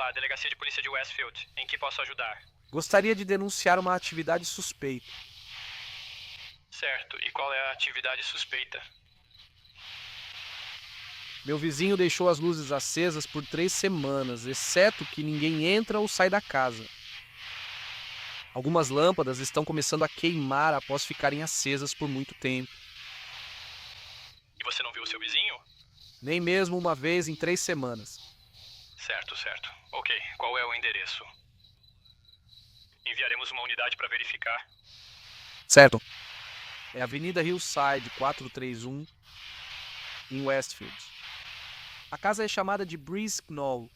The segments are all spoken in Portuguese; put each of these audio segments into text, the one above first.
Olá, Delegacia de Polícia de Westfield. Em que posso ajudar? Gostaria de denunciar uma atividade suspeita. Certo. E qual é a atividade suspeita? Meu vizinho deixou as luzes acesas por 3 semanas, exceto que ninguém entra ou sai da casa. Algumas lâmpadas estão começando a queimar após ficarem acesas por muito tempo. E você não viu o seu vizinho? Nem mesmo uma vez em 3 semanas. Certo, certo. Ok. Qual é o endereço? Enviaremos uma unidade para verificar. Certo. É Avenida Hillside 431, em Westfield. A casa é chamada de Breeze Knoll.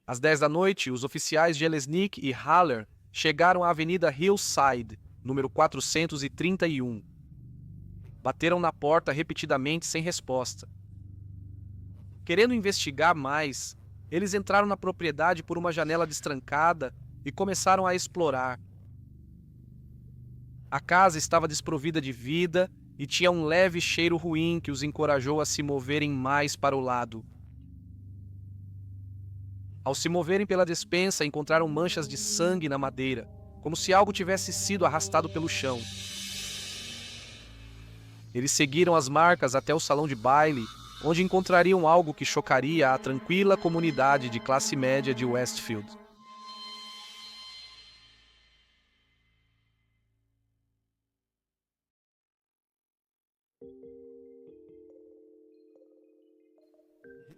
Às 10 da noite, os oficiais Jelesnik e Haller chegaram à Avenida Hillside, número 431. Bateram na porta repetidamente sem resposta. Querendo investigar mais, eles entraram na propriedade por uma janela destrancada e começaram a explorar. A casa estava desprovida de vida e tinha um leve cheiro ruim que os encorajou a se moverem mais para o lado. Ao se moverem pela despensa, encontraram manchas de sangue na madeira, como se algo tivesse sido arrastado pelo chão. Eles seguiram as marcas até o salão de baile, onde encontrariam algo que chocaria a tranquila comunidade de classe média de Westfield.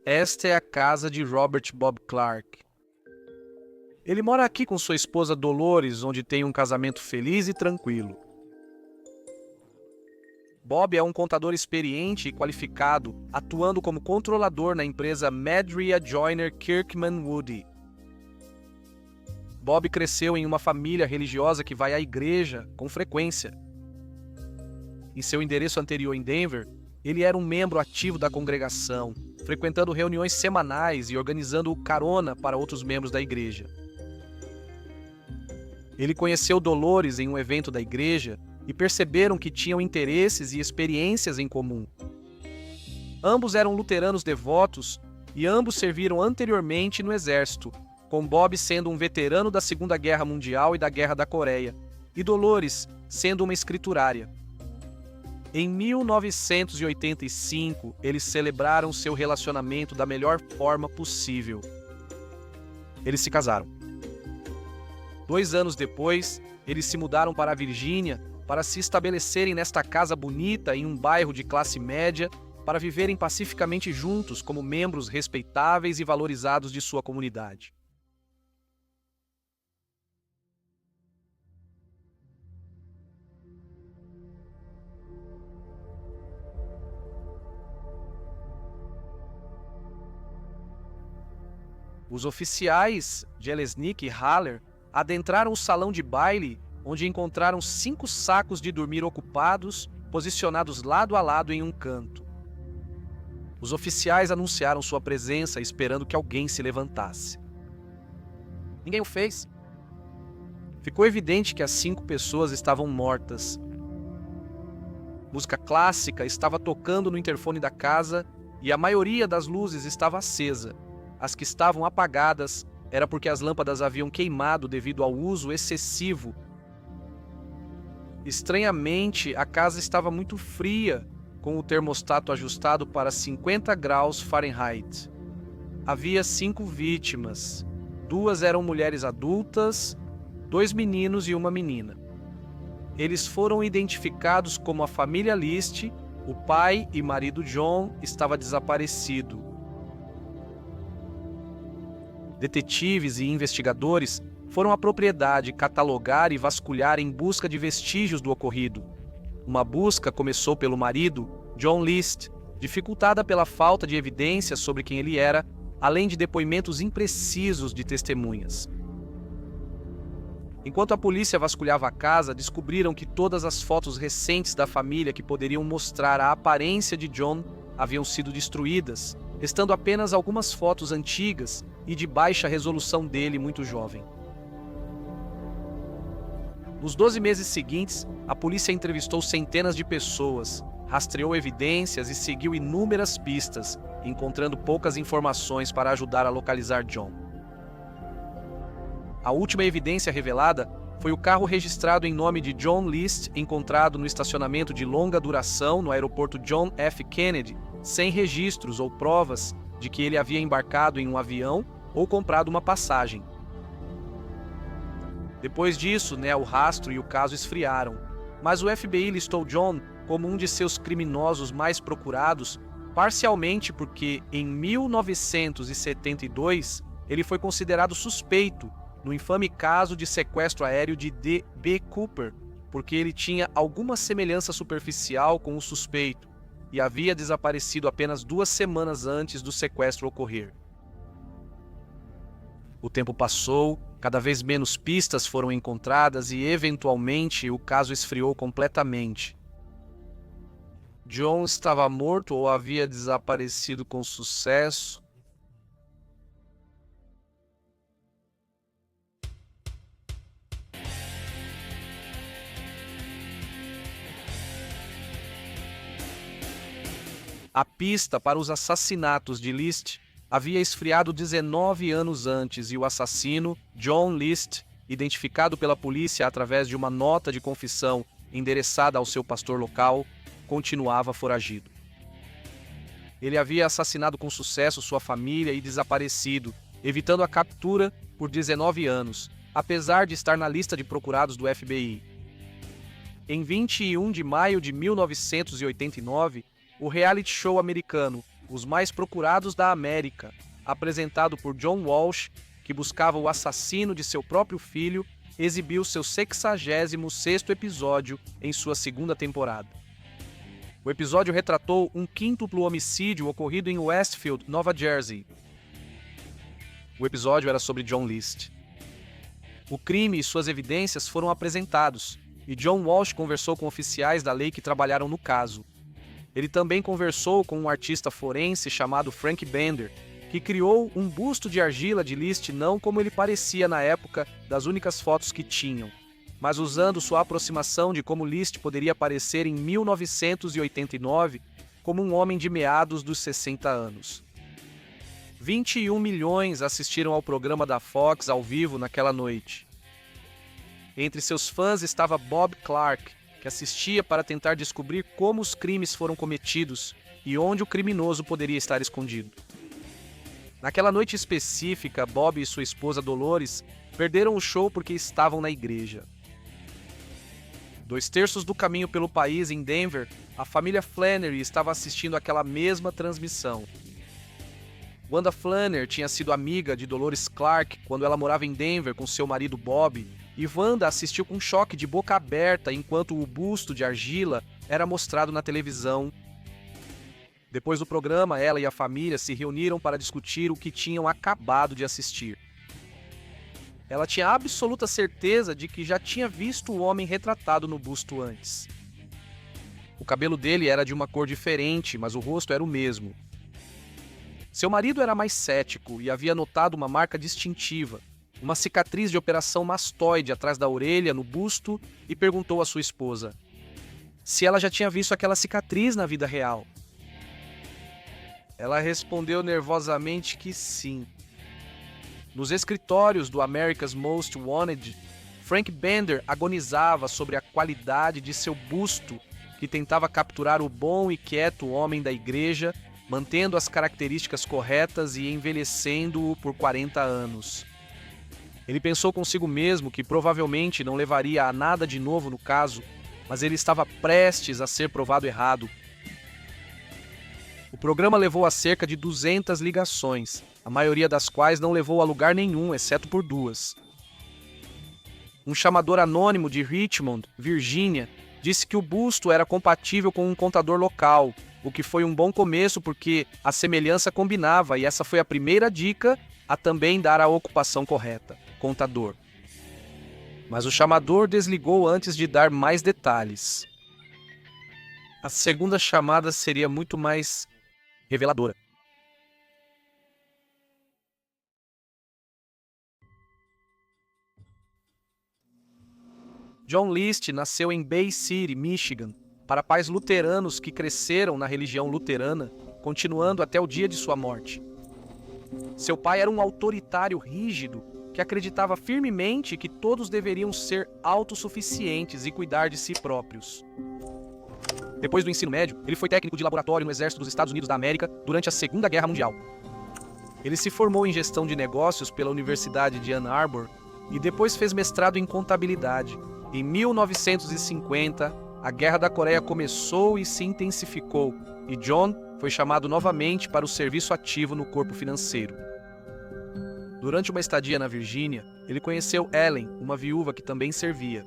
Esta é a casa de Robert Bob Clark. Ele mora aqui com sua esposa Dolores, onde tem um casamento feliz e tranquilo. Bob é um contador experiente e qualificado, atuando como controlador na empresa Madria Joyner Kirkman Woody. Bob cresceu em uma família religiosa que vai à igreja com frequência. Em seu endereço anterior em Denver, ele era um membro ativo da congregação, frequentando reuniões semanais e organizando carona para outros membros da igreja. Ele conheceu Dolores em um evento da igreja e perceberam que tinham interesses e experiências em comum. Ambos eram luteranos devotos e ambos serviram anteriormente no exército, com Bob sendo um veterano da Segunda Guerra Mundial e da Guerra da Coreia, e Dolores sendo uma escriturária. Em 1985, eles celebraram seu relacionamento da melhor forma possível. Eles se casaram. 2 anos depois, eles se mudaram para a Virgínia para se estabelecerem nesta casa bonita em um bairro de classe média para viverem pacificamente juntos como membros respeitáveis e valorizados de sua comunidade. Os oficiais Jelesnik e Haller adentraram o salão de baile, onde encontraram 5 sacos de dormir ocupados, posicionados lado a lado em um canto. Os oficiais anunciaram sua presença, esperando que alguém se levantasse. Ninguém o fez. Ficou evidente que as 5 pessoas estavam mortas. Música clássica estava tocando no interfone da casa e a maioria das luzes estava acesa. As que estavam apagadas era porque as lâmpadas haviam queimado devido ao uso excessivo. Estranhamente, a casa estava muito fria, com o termostato ajustado para 50 graus Fahrenheit. Havia 5 vítimas. 2 eram mulheres adultas, 2 meninos e uma menina. Eles foram identificados como a família List. O pai e marido John estava desaparecido. Detetives e investigadores foram à propriedade catalogar e vasculhar em busca de vestígios do ocorrido. Uma busca começou pelo marido, John List, dificultada pela falta de evidências sobre quem ele era, além de depoimentos imprecisos de testemunhas. Enquanto a polícia vasculhava a casa, descobriram que todas as fotos recentes da família que poderiam mostrar a aparência de John haviam sido destruídas, restando apenas algumas fotos antigas e de baixa resolução dele muito jovem. Nos 12 meses seguintes, a polícia entrevistou centenas de pessoas, rastreou evidências e seguiu inúmeras pistas, encontrando poucas informações para ajudar a localizar John. A última evidência revelada foi o carro registrado em nome de John List, encontrado no estacionamento de longa duração no aeroporto John F. Kennedy, sem registros ou provas de que ele havia embarcado em um avião ou comprado uma passagem. Depois disso, o rastro e o caso esfriaram, mas o FBI listou John como um de seus criminosos mais procurados, parcialmente porque, em 1972, ele foi considerado suspeito no infame caso de sequestro aéreo de D.B. Cooper, porque ele tinha alguma semelhança superficial com o suspeito e havia desaparecido apenas 2 semanas antes do sequestro ocorrer. O tempo passou, cada vez menos pistas foram encontradas e, eventualmente, o caso esfriou completamente. John estava morto ou havia desaparecido com sucesso? A pista para os assassinatos de List havia esfriado 19 anos antes e o assassino, John List, identificado pela polícia através de uma nota de confissão endereçada ao seu pastor local, continuava foragido. Ele havia assassinado com sucesso sua família e desaparecido, evitando a captura por 19 anos, apesar de estar na lista de procurados do FBI. Em 21 de maio de 1989, o reality show americano Os Mais Procurados da América, apresentado por John Walsh, que buscava o assassino de seu próprio filho, exibiu seu 66º episódio em sua 2ª temporada. O episódio retratou um quíntuplo homicídio ocorrido em Westfield, Nova Jersey. O episódio era sobre John List. O crime e suas evidências foram apresentados, e John Walsh conversou com oficiais da lei que trabalharam no caso. Ele também conversou com um artista forense chamado Frank Bender, que criou um busto de argila de List não como ele parecia na época das únicas fotos que tinham, mas usando sua aproximação de como List poderia parecer em 1989 como um homem de meados dos 60 anos. 21 milhões assistiram ao programa da Fox ao vivo naquela noite. Entre seus fãs estava Bob Clark, que assistia para tentar descobrir como os crimes foram cometidos e onde o criminoso poderia estar escondido. Naquela noite específica, Bob e sua esposa Dolores perderam o show porque estavam na igreja. 2/3 do caminho pelo país, em Denver, a família Flannery estava assistindo aquela mesma transmissão. Wanda Flannery tinha sido amiga de Dolores Clark quando ela morava em Denver com seu marido Bob, e Wanda assistiu com choque de boca aberta enquanto o busto de argila era mostrado na televisão. Depois do programa, ela e a família se reuniram para discutir o que tinham acabado de assistir. Ela tinha absoluta certeza de que já tinha visto o homem retratado no busto antes. O cabelo dele era de uma cor diferente, mas o rosto era o mesmo. Seu marido era mais cético e havia notado uma marca distintiva, uma cicatriz de operação mastoide atrás da orelha, no busto, e perguntou à sua esposa se ela já tinha visto aquela cicatriz na vida real. Ela respondeu nervosamente que sim. Nos escritórios do America's Most Wanted, Frank Bender agonizava sobre a qualidade de seu busto, que tentava capturar o bom e quieto homem da igreja, mantendo as características corretas e envelhecendo-o por 40 anos. Ele pensou consigo mesmo que provavelmente não levaria a nada de novo no caso, mas ele estava prestes a ser provado errado. O programa levou a cerca de 200 ligações, a maioria das quais não levou a lugar nenhum, exceto por 2. um chamador anônimo de Richmond, Virgínia, disse que o busto era compatível com um contador local, o que foi um bom começo porque a semelhança combinava e essa foi a primeira dica a também dar a ocupação correta, contador. Mas o chamador desligou antes de dar mais detalhes. A segunda chamada seria muito mais reveladora. John List nasceu em Bay City, Michigan, para pais luteranos que cresceram na religião luterana, continuando até o dia de sua morte. Seu pai era um autoritário rígido que acreditava firmemente que todos deveriam ser autossuficientes e cuidar de si próprios. Depois do ensino médio, ele foi técnico de laboratório no Exército dos Estados Unidos da América durante a Segunda Guerra Mundial. Ele se formou em gestão de negócios pela Universidade de Ann Arbor e depois fez mestrado em contabilidade. Em 1950, a Guerra da Coreia começou e se intensificou, e John foi chamado novamente para o serviço ativo no corpo financeiro. Durante uma estadia na Virgínia, ele conheceu Ellen, uma viúva que também servia.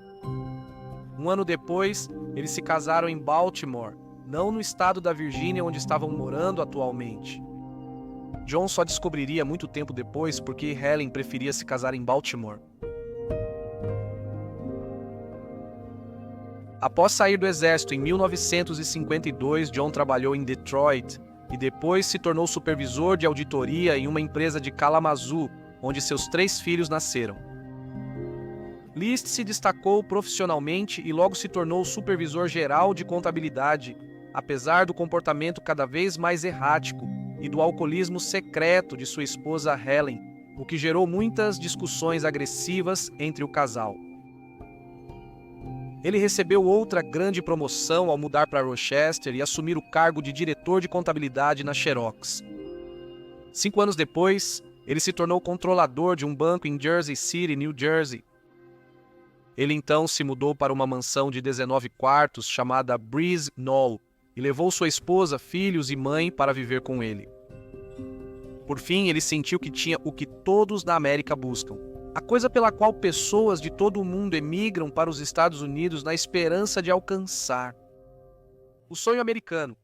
Um ano depois, eles se casaram em Baltimore, não no estado da Virgínia onde estavam morando atualmente. John só descobriria muito tempo depois porque Ellen preferia se casar em Baltimore. Após sair do exército em 1952, John trabalhou em Detroit e depois se tornou supervisor de auditoria em uma empresa de Kalamazoo, onde seus 3 filhos nasceram. List se destacou profissionalmente e logo se tornou supervisor geral de contabilidade, apesar do comportamento cada vez mais errático e do alcoolismo secreto de sua esposa Helen, o que gerou muitas discussões agressivas entre o casal. Ele recebeu outra grande promoção ao mudar para Rochester e assumir o cargo de diretor de contabilidade na Xerox. 5 anos depois, ele se tornou controlador de um banco em Jersey City, New Jersey. Ele então se mudou para uma mansão de 19 quartos chamada Breeze Knoll e levou sua esposa, filhos e mãe para viver com ele. Por fim, ele sentiu que tinha o que todos na América buscam. A coisa pela qual pessoas de todo o mundo emigram para os Estados Unidos na esperança de alcançar. O sonho americano.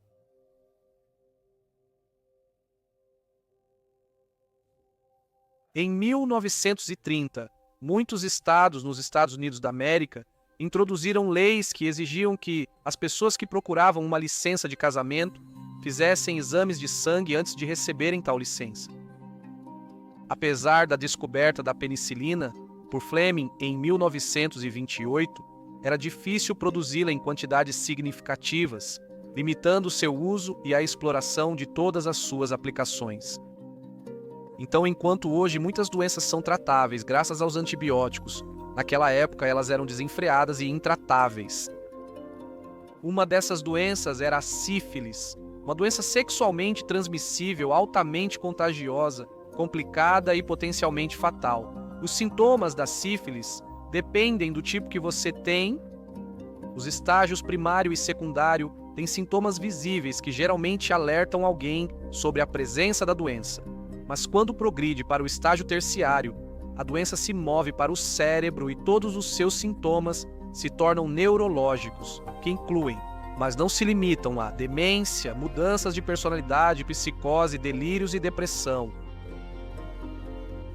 Em 1930, muitos estados nos Estados Unidos da América introduziram leis que exigiam que as pessoas que procuravam uma licença de casamento fizessem exames de sangue antes de receberem tal licença. Apesar da descoberta da penicilina por Fleming em 1928, era difícil produzi-la em quantidades significativas, limitando seu uso e a exploração de todas as suas aplicações. Então, enquanto hoje muitas doenças são tratáveis graças aos antibióticos, naquela época elas eram desenfreadas e intratáveis. Uma dessas doenças era a sífilis, uma doença sexualmente transmissível, altamente contagiosa, complicada e potencialmente fatal. Os sintomas da sífilis dependem do tipo que você tem. Os estágios primário e secundário têm sintomas visíveis que geralmente alertam alguém sobre a presença da doença. Mas quando progride para o estágio terciário, a doença se move para o cérebro e todos os seus sintomas se tornam neurológicos, que incluem, mas não se limitam a demência, mudanças de personalidade, psicose, delírios e depressão.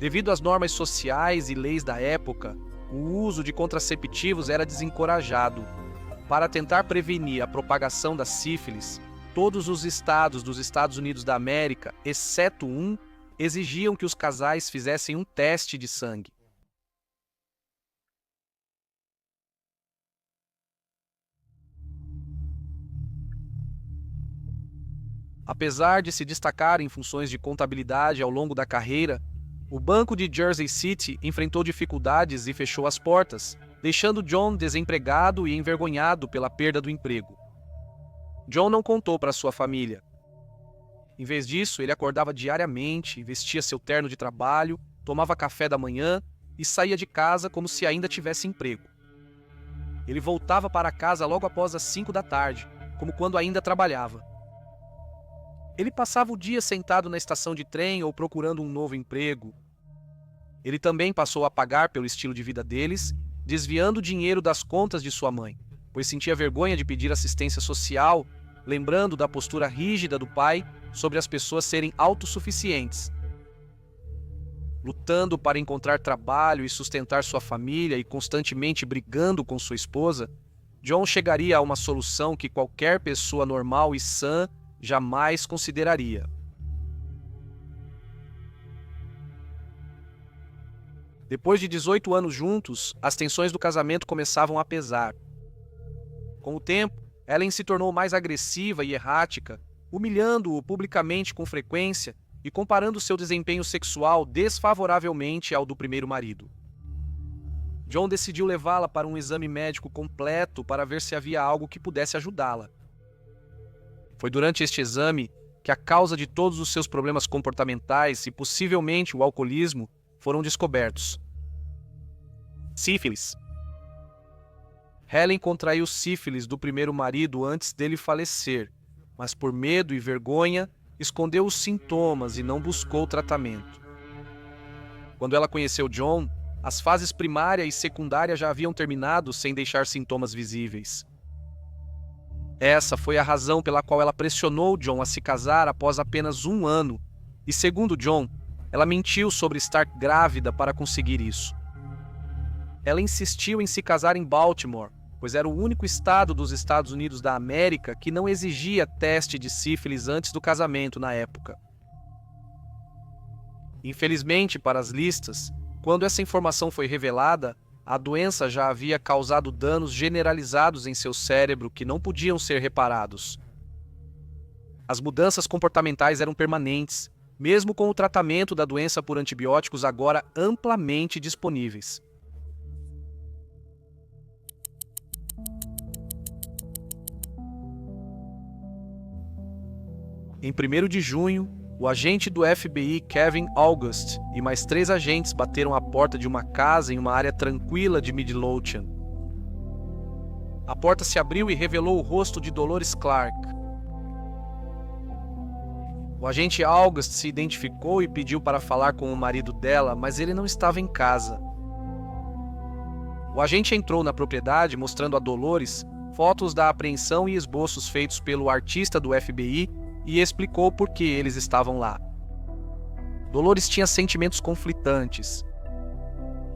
Devido às normas sociais e leis da época, o uso de contraceptivos era desencorajado. Para tentar prevenir a propagação da sífilis, todos os estados dos Estados Unidos da América, exceto um, exigiam que os casais fizessem um teste de sangue. Apesar de se destacar em funções de contabilidade ao longo da carreira, o banco de Jersey City enfrentou dificuldades e fechou as portas, deixando John desempregado e envergonhado pela perda do emprego. John não contou para sua família. Em vez disso, ele acordava diariamente, vestia seu terno de trabalho, tomava café da manhã e saía de casa como se ainda tivesse emprego. Ele voltava para casa logo após as 5 da tarde, como quando ainda trabalhava. Ele passava o dia sentado na estação de trem ou procurando um novo emprego. Ele também passou a pagar pelo estilo de vida deles desviando dinheiro das contas de sua mãe, pois sentia vergonha de pedir assistência social, lembrando da postura rígida do pai sobre as pessoas serem autossuficientes. Lutando para encontrar trabalho e sustentar sua família e constantemente brigando com sua esposa, John chegaria a uma solução que qualquer pessoa normal e sã jamais consideraria. Depois de 18 anos juntos, as tensões do casamento começavam a pesar. Com o tempo, Ellen se tornou mais agressiva e errática, humilhando-o publicamente com frequência e comparando seu desempenho sexual desfavoravelmente ao do primeiro marido. John decidiu levá-la para um exame médico completo para ver se havia algo que pudesse ajudá-la. Foi durante este exame que a causa de todos os seus problemas comportamentais e possivelmente o alcoolismo foram descobertos. Sífilis. Helen contraiu sífilis do primeiro marido antes dele falecer, mas por medo e vergonha, escondeu os sintomas e não buscou tratamento. Quando ela conheceu John, as fases primária e secundária já haviam terminado sem deixar sintomas visíveis. Essa foi a razão pela qual ela pressionou John a se casar após apenas 1 ano, e segundo John, ela mentiu sobre estar grávida para conseguir isso. Ela insistiu em se casar em Baltimore, pois era o único estado dos Estados Unidos da América que não exigia teste de sífilis antes do casamento na época. Infelizmente para as listas, quando essa informação foi revelada, a doença já havia causado danos generalizados em seu cérebro que não podiam ser reparados. As mudanças comportamentais eram permanentes, mesmo com o tratamento da doença por antibióticos agora amplamente disponíveis. Em 1º de junho, o agente do FBI Kevin August e mais 3 agentes bateram a porta de uma casa em uma área tranquila de Midlothian. A porta se abriu e revelou o rosto de Dolores Clark. O agente August se identificou e pediu para falar com o marido dela, mas ele não estava em casa. O agente entrou na propriedade mostrando a Dolores fotos da apreensão e esboços feitos pelo artista do FBI e explicou por que eles estavam lá. Dolores tinha sentimentos conflitantes.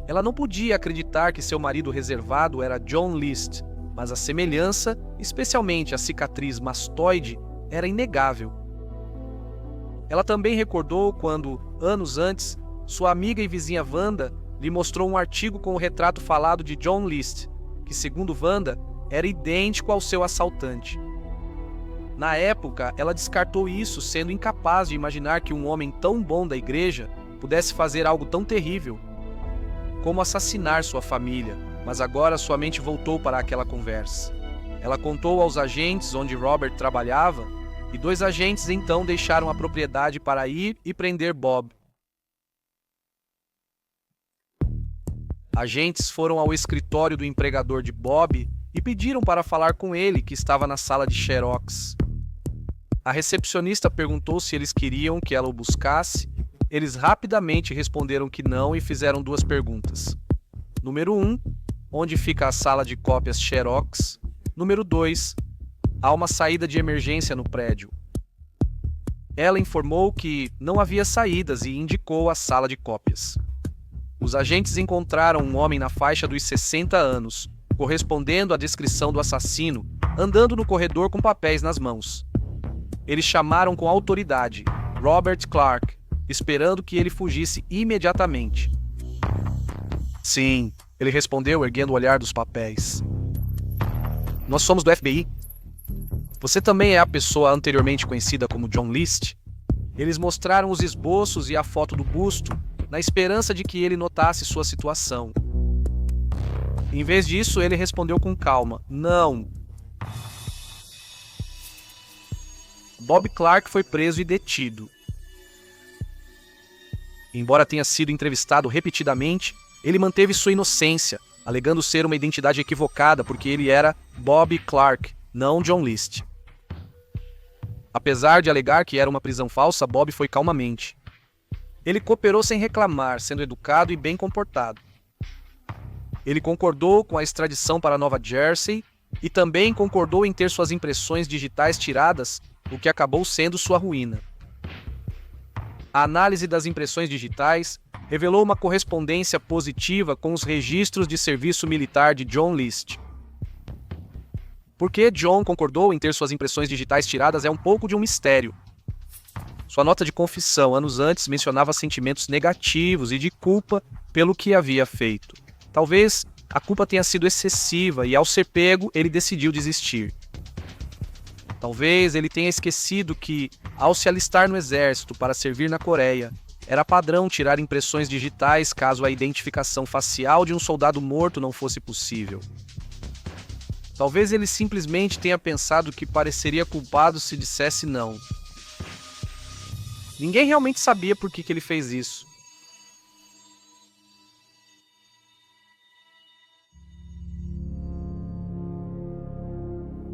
Ela não podia acreditar que seu marido reservado era John List, mas a semelhança, especialmente a cicatriz mastoide, era inegável. Ela também recordou quando, anos antes, sua amiga e vizinha Wanda lhe mostrou um artigo com o retrato falado de John List, que, segundo Wanda, era idêntico ao seu assaltante. Na época, ela descartou isso, sendo incapaz de imaginar que um homem tão bom da igreja pudesse fazer algo tão terrível como assassinar sua família, mas agora sua mente voltou para aquela conversa. Ela contou aos agentes onde Robert trabalhava, e 2 agentes então deixaram a propriedade para ir e prender Bob. Agentes foram ao escritório do empregador de Bob e pediram para falar com ele, que estava na sala de xerox. A recepcionista perguntou se eles queriam que ela o buscasse. Eles rapidamente responderam que não e fizeram 2 perguntas. Número 1, onde fica a sala de cópias xerox? Número 2, há uma saída de emergência no prédio. Ela informou que não havia saídas e indicou a sala de cópias. Os agentes encontraram um homem na faixa dos 60 anos, correspondendo à descrição do assassino, andando no corredor com papéis nas mãos. Eles chamaram com autoridade Robert Clark, esperando que ele fugisse imediatamente. Sim, ele respondeu, erguendo o olhar dos papéis. Nós somos do FBI. Você também é a pessoa anteriormente conhecida como John List? Eles mostraram os esboços e a foto do busto, na esperança de que ele notasse sua situação. Em vez disso, ele respondeu com calma: não. Bob Clark foi preso e detido. Embora tenha sido entrevistado repetidamente, ele manteve sua inocência, alegando ser uma identidade equivocada porque ele era Bob Clark, não John List. Apesar de alegar que era uma prisão falsa, Bob foi calmamente. Ele cooperou sem reclamar, sendo educado e bem comportado. Ele concordou com a extradição para Nova Jersey e também concordou em ter suas impressões digitais tiradas, o que acabou sendo sua ruína. A análise das impressões digitais revelou uma correspondência positiva com os registros de serviço militar de John List. Por que John concordou em ter suas impressões digitais tiradas é um pouco de um mistério. Sua nota de confissão anos antes mencionava sentimentos negativos e de culpa pelo que havia feito. Talvez a culpa tenha sido excessiva e, ao ser pego, ele decidiu desistir. Talvez ele tenha esquecido que, ao se alistar no exército para servir na Coreia, era padrão tirar impressões digitais caso a identificação facial de um soldado morto não fosse possível. Talvez ele simplesmente tenha pensado que pareceria culpado se dissesse não. Ninguém realmente sabia por que ele fez isso.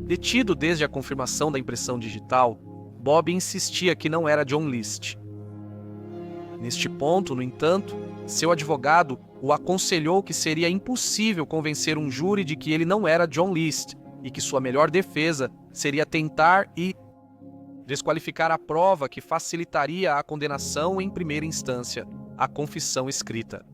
Detido desde a confirmação da impressão digital, Bob insistia que não era John List. Neste ponto, no entanto, seu advogado o aconselhou que seria impossível convencer um júri de que ele não era John List e que sua melhor defesa seria tentar e desqualificar a prova que facilitaria a condenação em primeira instância, a confissão escrita.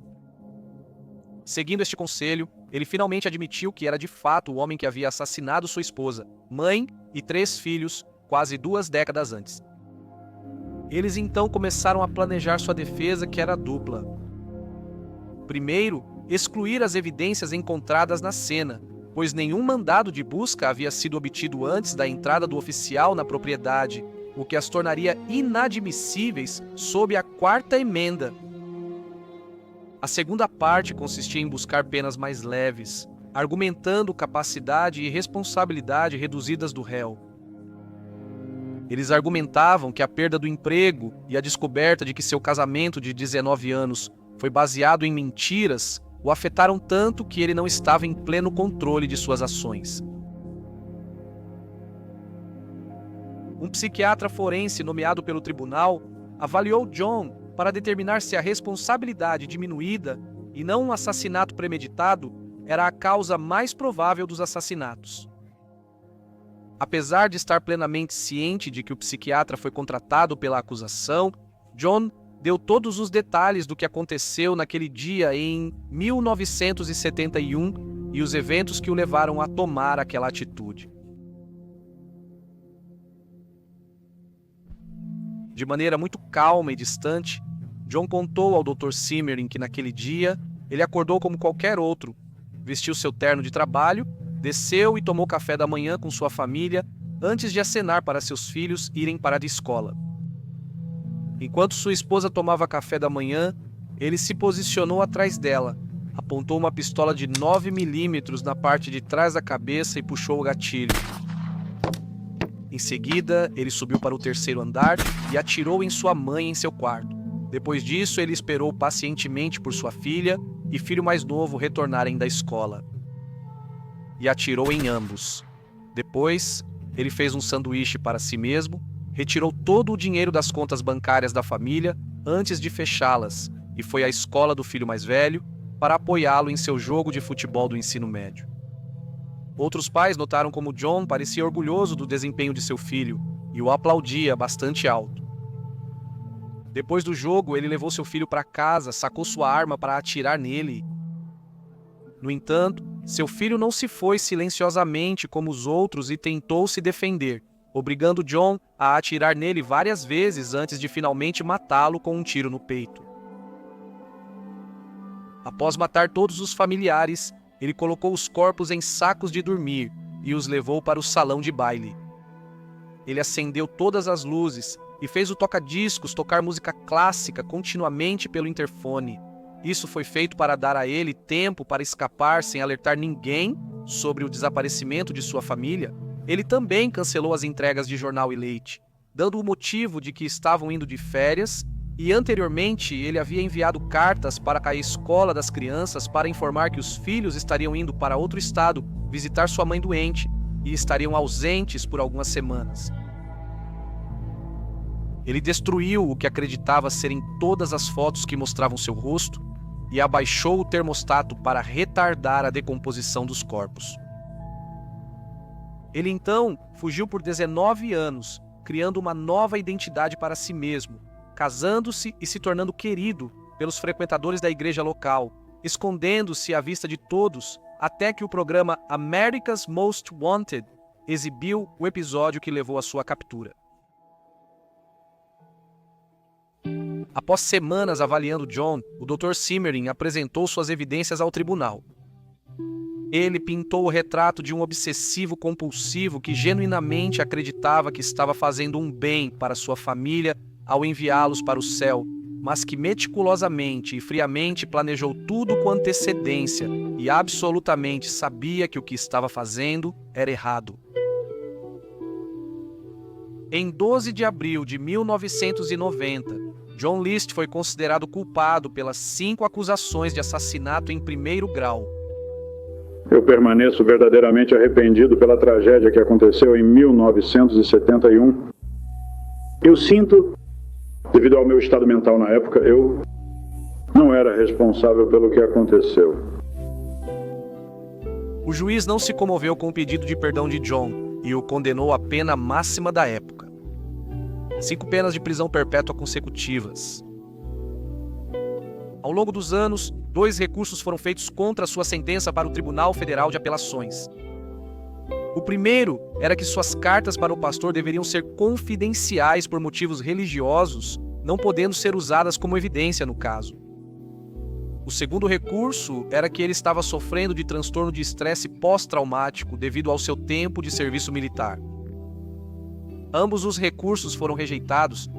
Seguindo este conselho, ele finalmente admitiu que era de fato o homem que havia assassinado sua esposa, mãe e 3 filhos quase 2 décadas antes. Eles então começaram a planejar sua defesa, que era dupla. Primeiro, excluir as evidências encontradas na cena, pois nenhum mandado de busca havia sido obtido antes da entrada do oficial na propriedade, o que as tornaria inadmissíveis sob a 4ª emenda. A segunda parte consistia em buscar penas mais leves, argumentando capacidade e responsabilidade reduzidas do réu. Eles argumentavam que a perda do emprego e a descoberta de que seu casamento de 19 anos foi baseado em mentiras o afetaram tanto que ele não estava em pleno controle de suas ações. Um psiquiatra forense nomeado pelo tribunal avaliou John para determinar se a responsabilidade diminuída e não um assassinato premeditado era a causa mais provável dos assassinatos. Apesar de estar plenamente ciente de que o psiquiatra foi contratado pela acusação, John deu todos os detalhes do que aconteceu naquele dia em 1971 e os eventos que o levaram a tomar aquela atitude. De maneira muito calma e distante, John contou ao Dr. Simmering que naquele dia ele acordou como qualquer outro, vestiu seu terno de trabalho, desceu e tomou café da manhã com sua família antes de acenar para seus filhos irem para a escola. Enquanto sua esposa tomava café da manhã, ele se posicionou atrás dela, apontou uma pistola de 9mm na parte de trás da cabeça e puxou o gatilho. Em seguida, ele subiu para o 3º andar e atirou em sua mãe em seu quarto. Depois disso, ele esperou pacientemente por sua filha e filho mais novo retornarem da escola. E atirou em ambos. Depois, ele fez um sanduíche para si mesmo, retirou todo o dinheiro das contas bancárias da família antes de fechá-las e foi à escola do filho mais velho para apoiá-lo em seu jogo de futebol do ensino médio. Outros pais notaram como John parecia orgulhoso do desempenho de seu filho e o aplaudia bastante alto. Depois do jogo, ele levou seu filho para casa, sacou sua arma para atirar nele. No entanto, seu filho não se foi silenciosamente como os outros e tentou se defender, obrigando John a atirar nele várias vezes antes de finalmente matá-lo com um tiro no peito. Após matar todos os familiares, ele colocou os corpos em sacos de dormir e os levou para o salão de baile. Ele acendeu todas as luzes e fez o toca-discos tocar música clássica continuamente pelo interfone. Isso foi feito para dar a ele tempo para escapar sem alertar ninguém sobre o desaparecimento de sua família. Ele também cancelou as entregas de jornal e leite, dando o motivo de que estavam indo de férias, e anteriormente ele havia enviado cartas para a escola das crianças para informar que os filhos estariam indo para outro estado visitar sua mãe doente e estariam ausentes por algumas semanas. Ele destruiu o que acreditava serem todas as fotos que mostravam seu rosto e abaixou o termostato para retardar a decomposição dos corpos. Ele então fugiu por 19 anos, criando uma nova identidade para si mesmo, casando-se e se tornando querido pelos frequentadores da igreja local, escondendo-se à vista de todos até que o programa America's Most Wanted exibiu o episódio que levou à sua captura. Após semanas avaliando John, o Dr. Simmering apresentou suas evidências ao tribunal. Ele pintou o retrato de um obsessivo compulsivo que genuinamente acreditava que estava fazendo um bem para sua família ao enviá-los para o céu, mas que meticulosamente e friamente planejou tudo com antecedência e absolutamente sabia que o que estava fazendo era errado. Em 12 de abril de 1990, John List foi considerado culpado pelas 5 acusações de assassinato em primeiro grau. Eu permaneço verdadeiramente arrependido pela tragédia que aconteceu em 1971. Eu sinto, devido ao meu estado mental na época, eu não era responsável pelo que aconteceu. O juiz não se comoveu com o pedido de perdão de John e o condenou à pena máxima da época. 5 penas de prisão perpétua consecutivas. Ao longo dos anos, 2 recursos foram feitos contra sua sentença para o Tribunal Federal de Apelações. O primeiro era que suas cartas para o pastor deveriam ser confidenciais por motivos religiosos, não podendo ser usadas como evidência no caso. O segundo recurso era que ele estava sofrendo de transtorno de estresse pós-traumático devido ao seu tempo de serviço militar. Ambos os recursos foram rejeitados